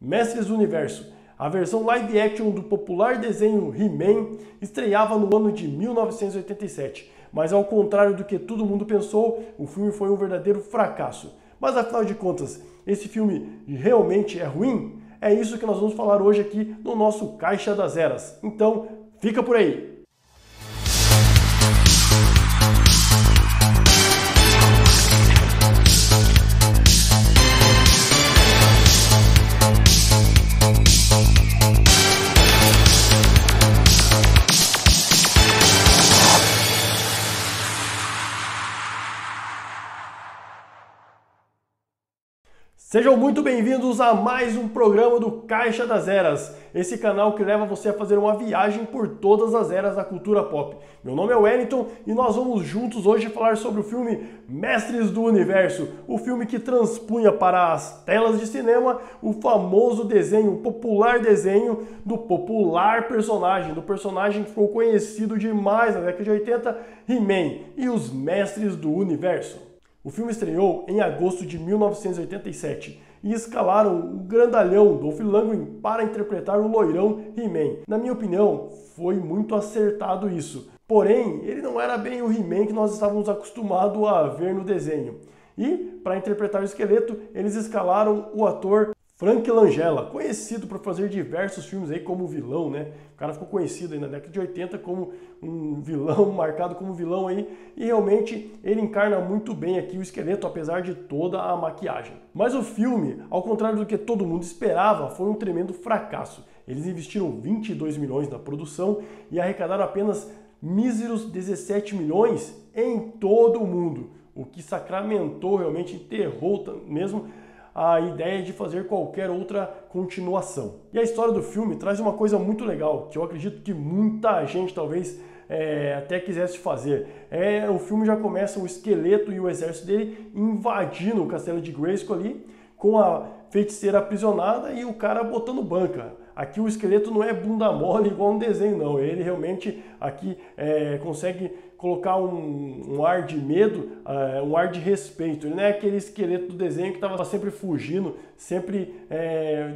Mestres do Universo. A versão live action do popular desenho He-Man estreava no ano de 1987, mas ao contrário do que todo mundo pensou, o filme foi um verdadeiro fracasso. Mas afinal de contas, esse filme realmente é ruim? É isso que nós vamos falar hoje aqui no nosso Caixa das Eras. Então, fica por aí! Sejam muito bem-vindos a mais um programa do Caixa das Eras, esse canal que leva você a fazer uma viagem por todas as eras da cultura pop. Meu nome é Wellington e nós vamos juntos hoje falar sobre o filme Mestres do Universo, o filme que transpunha para as telas de cinema o famoso desenho, o popular desenho do popular personagem, do personagem que ficou conhecido demais na década de 80, He-Man e os Mestres do Universo. O filme estreou em agosto de 1987 e escalaram o grandalhão Dolph Lundgren para interpretar o loirão He-Man. Na minha opinião, foi muito acertado isso. Porém, ele não era bem o He-Man que nós estávamos acostumados a ver no desenho. E, para interpretar o esqueleto, eles escalaram o ator Frank Langella, conhecido por fazer diversos filmes aí como vilão, né? O cara ficou conhecido aí na década de 80 como um vilão, marcado como vilão aí, e realmente ele encarna muito bem aqui o esqueleto, apesar de toda a maquiagem. Mas o filme, ao contrário do que todo mundo esperava, foi um tremendo fracasso. Eles investiram 22 milhões na produção e arrecadaram apenas míseros 17 milhões em todo o mundo, o que sacramentou, realmente enterrou mesmo a ideia de fazer qualquer outra continuação. E a história do filme traz uma coisa muito legal, que eu acredito que muita gente talvez até quisesse fazer. O filme já começa o esqueleto e o exército dele invadindo o castelo de Grayskull ali, com a feiticeira aprisionada e o cara botando banca. Aqui o esqueleto não é bunda mole igual no desenho, não. Ele realmente aqui consegue colocar um ar de medo, um ar de respeito. Ele não é aquele esqueleto do desenho que estava sempre fugindo, sempre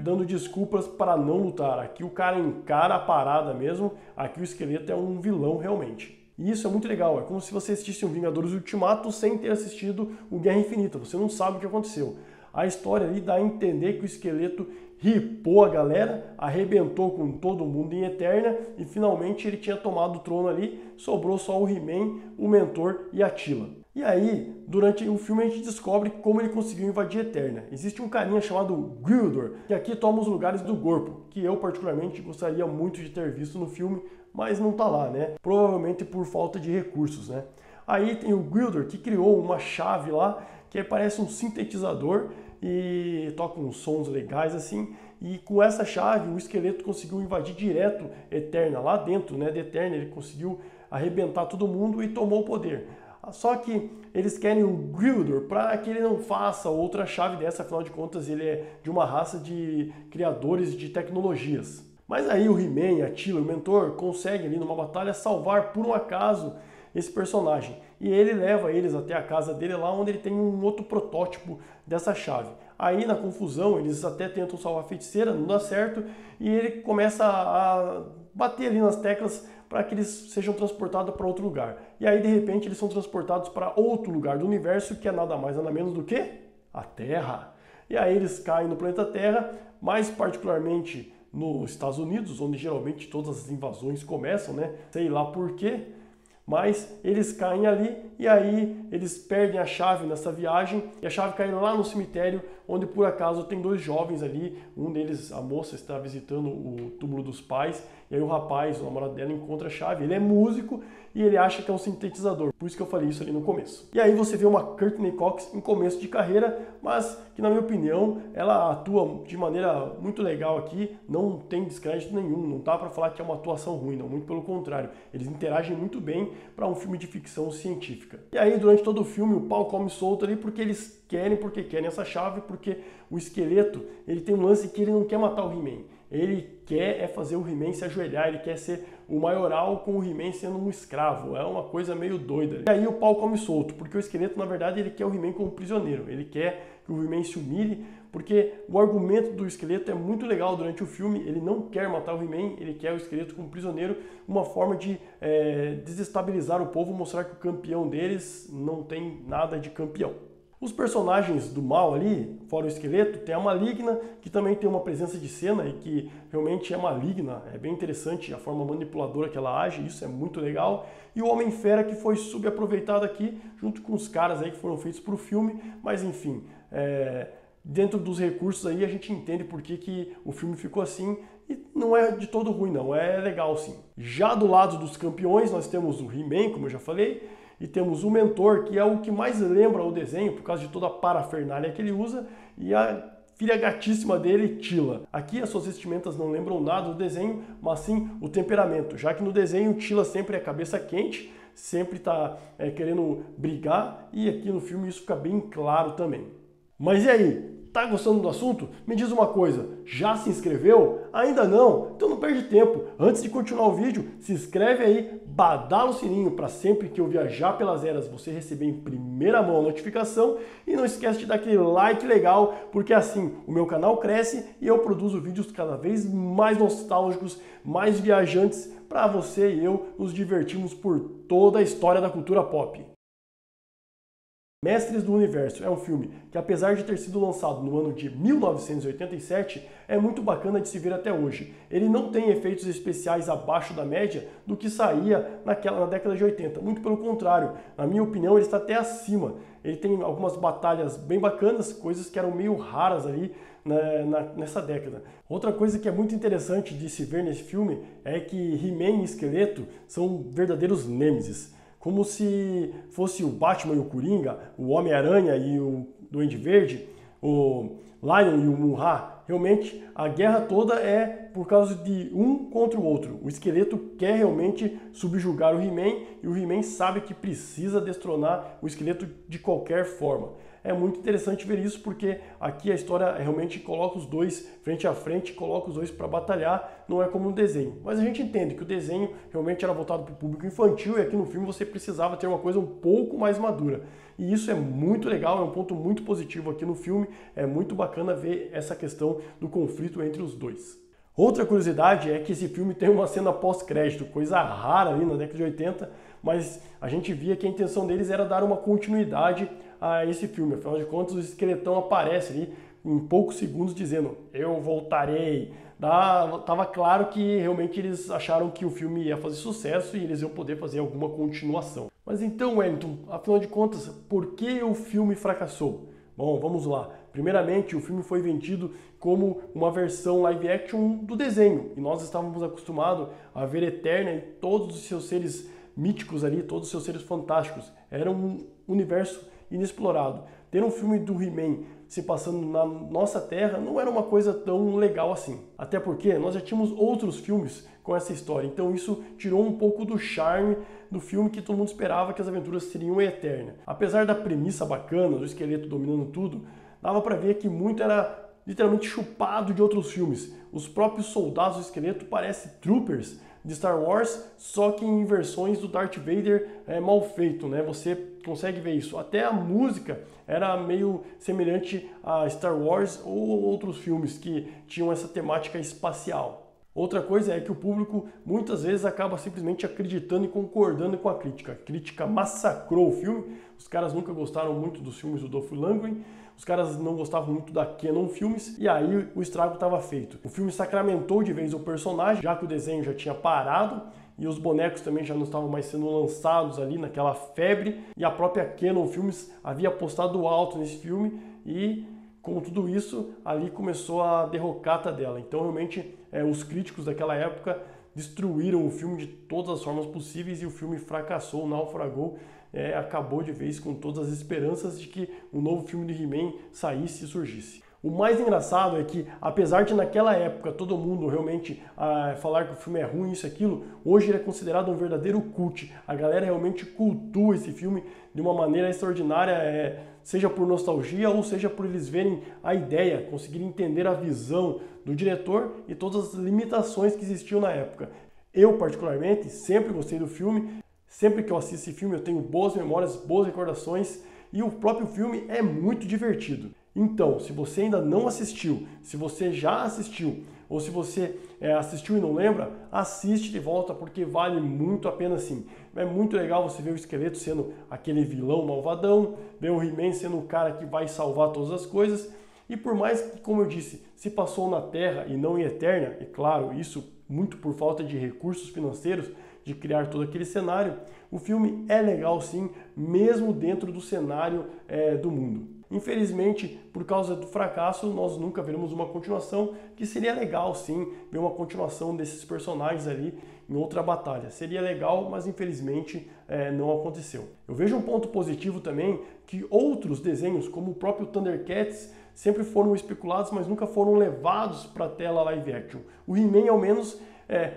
dando desculpas para não lutar. Aqui o cara encara a parada mesmo, aqui o esqueleto é um vilão realmente. E isso é muito legal, é como se você assistisse um Vingadores Ultimato sem ter assistido o Guerra Infinita, você não sabe o que aconteceu. A história ali dá a entender que o esqueleto ripou a galera, arrebentou com todo mundo em Eterna e finalmente ele tinha tomado o trono ali, sobrou só o He-Man, o Mentor e a Teela. E aí, durante o filme a gente descobre como ele conseguiu invadir Eterna. Existe um carinha chamado Gwildor, que aqui toma os lugares do Gorpo, que eu particularmente gostaria muito de ter visto no filme, mas não tá lá, né? Provavelmente por falta de recursos, né? Aí tem o Gwildor, que criou uma chave lá, que parece um sintetizador e toca uns sons legais assim, e com essa chave o esqueleto conseguiu invadir direto Eterna, lá dentro, né, de Eterna ele conseguiu arrebentar todo mundo e tomou o poder. Só que eles querem o Gwildor para que ele não faça outra chave dessa, afinal de contas ele é de uma raça de criadores de tecnologias. Mas aí o He-Man, a Teela, o Mentor, conseguem ali numa batalha salvar por um acaso esse personagem. E ele leva eles até a casa dele lá onde ele tem um outro protótipo dessa chave. Aí na confusão eles até tentam salvar a feiticeira, não dá certo, e ele começa a bater ali nas teclas para que eles sejam transportados para outro lugar. E aí de repente eles são transportados para outro lugar do universo, que é nada mais nada menos do que a Terra. E aí eles caem no planeta Terra, mais particularmente nos Estados Unidos, onde geralmente todas as invasões começam, né? Sei lá por quê. Mas eles caem ali e aí eles perdem a chave nessa viagem e a chave cai lá no cemitério, onde por acaso tem dois jovens ali, um deles, a moça, está visitando o túmulo dos pais, e aí o rapaz, o namorado dela, encontra a chave. Ele é músico e ele acha que é um sintetizador, por isso que eu falei isso ali no começo. E aí você vê uma Courteney Cox em começo de carreira, mas que na minha opinião ela atua de maneira muito legal aqui, não tem descrédito nenhum, não dá para falar que é uma atuação ruim, não, muito pelo contrário, eles interagem muito bem para um filme de ficção científica. E aí durante todo o filme o pau come solto ali porque eles querem essa chave, porque o esqueleto ele tem um lance que ele não quer matar o He-Man. Ele quer fazer o He-Man se ajoelhar, ele quer ser o maioral com o He-Man sendo um escravo. É uma coisa meio doida. E aí o pau come solto, porque o esqueleto, na verdade, ele quer o He-Man como prisioneiro. Ele quer que o He-Man se humilhe, porque o argumento do esqueleto é muito legal durante o filme. Ele não quer matar o He-Man, ele quer o esqueleto como prisioneiro, uma forma de desestabilizar o povo, mostrar que o campeão deles não tem nada de campeão. Os personagens do mal ali, fora o esqueleto, tem a Maligna, que também tem uma presença de cena e que realmente é maligna, é bem interessante a forma manipuladora que ela age, isso é muito legal. E o Homem-Fera, que foi subaproveitado aqui, junto com os caras aí que foram feitos para o filme, mas enfim, dentro dos recursos aí a gente entende por que o filme ficou assim e não é de todo ruim não, é legal sim. Já do lado dos campeões nós temos o He-Man, como eu já falei, e temos o Mentor, que é o que mais lembra o desenho, por causa de toda a parafernália que ele usa, e a filha gatíssima dele, Teela. Aqui as suas vestimentas não lembram nada do desenho, mas sim o temperamento, já que no desenho Teela sempre é cabeça quente, sempre está querendo brigar, e aqui no filme isso fica bem claro também. Mas e aí? Tá gostando do assunto? Me diz uma coisa, já se inscreveu? Ainda não? Então não perde tempo. Antes de continuar o vídeo, se inscreve aí, badala o sininho para sempre que eu viajar pelas eras você receber em primeira mão a notificação e não esquece de dar aquele like legal, porque assim o meu canal cresce e eu produzo vídeos cada vez mais nostálgicos, mais viajantes para você e eu nos divertirmos por toda a história da cultura pop. Mestres do Universo é um filme que, apesar de ter sido lançado no ano de 1987, é muito bacana de se ver até hoje. Ele não tem efeitos especiais abaixo da média do que saía na década de 80. Muito pelo contrário, na minha opinião, ele está até acima. Ele tem algumas batalhas bem bacanas, coisas que eram meio raras ali nessa década. Outra coisa que é muito interessante de se ver nesse filme é que He-Man e Esqueleto são verdadeiros nêmesis. Como se fosse o Batman e o Coringa, o Homem-Aranha e o Duende Verde, o Lion e o Munra. Realmente, a guerra toda é por causa de um contra o outro. O esqueleto quer realmente subjugar o He-Man e o He-Man sabe que precisa destronar o esqueleto de qualquer forma. É muito interessante ver isso porque aqui a história realmente coloca os dois frente a frente, coloca os dois para batalhar, não é como no desenho. Mas a gente entende que o desenho realmente era voltado para o público infantil e aqui no filme você precisava ter uma coisa um pouco mais madura. E isso é muito legal, é um ponto muito positivo aqui no filme, é muito bacana ver essa questão do conflito entre os dois. Outra curiosidade é que esse filme tem uma cena pós-crédito, coisa rara ali na década de 80, mas a gente via que a intenção deles era dar uma continuidade a esse filme. Afinal de contas, o esqueletão aparece ali em poucos segundos dizendo "eu voltarei". Tava claro que realmente eles acharam que o filme ia fazer sucesso e eles iam poder fazer alguma continuação. Mas então, Wellington, afinal de contas, por que o filme fracassou? Bom, vamos lá. Primeiramente, o filme foi vendido como uma versão live action do desenho. E nós estávamos acostumados a ver Eterna e todos os seus seres míticos ali, todos os seus seres fantásticos. Era um universo inexplorado. Ter um filme do He-Man se passando na nossa Terra não era uma coisa tão legal assim. Até porque nós já tínhamos outros filmes com essa história. Então isso tirou um pouco do charme do filme que todo mundo esperava que as aventuras seriam eternas. Apesar da premissa bacana, do esqueleto dominando tudo, dava para ver que muito era literalmente chupado de outros filmes. Os próprios soldados do esqueleto parecem troopers de Star Wars, só que em versões do Darth Vader mal feito, né? Você consegue ver isso. Até a música era meio semelhante a Star Wars ou outros filmes que tinham essa temática espacial. Outra coisa é que o público muitas vezes acaba simplesmente acreditando e concordando com a crítica. A crítica massacrou o filme, os caras nunca gostaram muito dos filmes do Dolph Lundgren, os caras não gostavam muito da Canon Filmes e aí o estrago estava feito. O filme sacramentou de vez o personagem, já que o desenho já tinha parado e os bonecos também já não estavam mais sendo lançados ali naquela febre e a própria Canon Filmes havia apostado alto nesse filme e com tudo isso ali começou a derrocata dela. Então realmente os críticos daquela época destruíram o filme de todas as formas possíveis e o filme fracassou, naufragou, acabou de vez com todas as esperanças de que um novo filme de He-Man saísse e surgisse. O mais engraçado é que, apesar de naquela época todo mundo realmente falar que o filme é ruim, isso e aquilo, hoje ele é considerado um verdadeiro cult. A galera realmente cultua esse filme de uma maneira extraordinária. seja por nostalgia ou seja por eles verem a ideia, conseguirem entender a visão do diretor e todas as limitações que existiam na época. Eu, particularmente, sempre gostei do filme, sempre que eu assisto esse filme eu tenho boas memórias, boas recordações e o próprio filme é muito divertido. Então, se você ainda não assistiu, se você já assistiu ou se você assistiu e não lembra, assiste de volta porque vale muito a pena sim. É muito legal você ver o Esqueleto sendo aquele vilão malvadão, ver o He-Man sendo o cara que vai salvar todas as coisas. E por mais que, como eu disse, se passou na Terra e não em Eternia, e claro, isso muito por falta de recursos financeiros de criar todo aquele cenário, o filme é legal sim, mesmo dentro do cenário do mundo. Infelizmente, por causa do fracasso, nós nunca veremos uma continuação, que seria legal sim ver uma continuação desses personagens ali em outra batalha. Seria legal, mas infelizmente não aconteceu. Eu vejo um ponto positivo também, que outros desenhos, como o próprio Thundercats, sempre foram especulados, mas nunca foram levados para a tela live action. O He-Man, ao menos,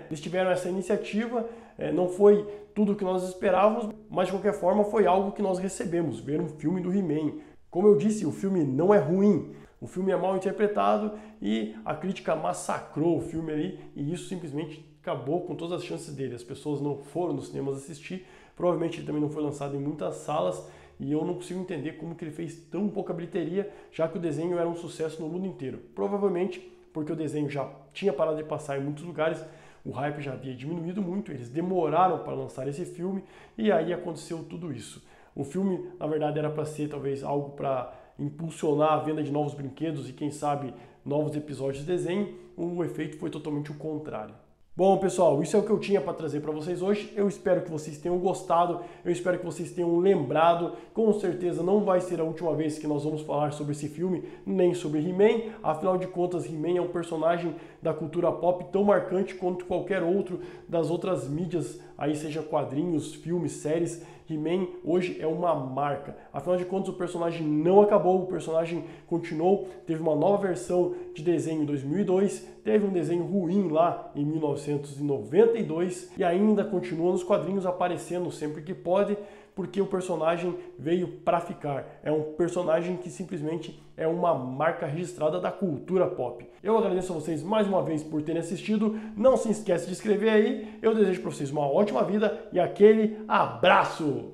eles tiveram essa iniciativa, não foi tudo o que nós esperávamos, mas de qualquer forma foi algo que nós recebemos, ver um filme do He-Man. Como eu disse, o filme não é ruim, o filme é mal interpretado e a crítica massacrou o filme ali e isso simplesmente acabou com todas as chances dele. As pessoas não foram nos cinemas assistir, provavelmente ele também não foi lançado em muitas salas e eu não consigo entender como que ele fez tão pouca bilheteria, já que o desenho era um sucesso no mundo inteiro. Provavelmente porque o desenho já tinha parado de passar em muitos lugares, o hype já havia diminuído muito, eles demoraram para lançar esse filme e aí aconteceu tudo isso. O filme, na verdade, era para ser talvez algo para impulsionar a venda de novos brinquedos e, quem sabe, novos episódios de desenho. O efeito foi totalmente o contrário. Bom, pessoal, isso é o que eu tinha para trazer para vocês hoje. Eu espero que vocês tenham gostado, eu espero que vocês tenham lembrado. Com certeza não vai ser a última vez que nós vamos falar sobre esse filme, nem sobre He-Man. Afinal de contas, He-Man é um personagem da cultura pop tão marcante quanto qualquer outro das outras mídias, aí seja quadrinhos, filmes, séries. He-Man hoje é uma marca. Afinal de contas, o personagem não acabou, o personagem continuou. Teve uma nova versão de desenho em 2002, teve um desenho ruim lá em 1992 e ainda continua nos quadrinhos aparecendo sempre que pode, porque o personagem veio para ficar. É um personagem que simplesmente é uma marca registrada da cultura pop. Eu agradeço a vocês mais uma vez por terem assistido. Não se esqueça de inscrever aí. Eu desejo para vocês uma ótima vida e aquele abraço!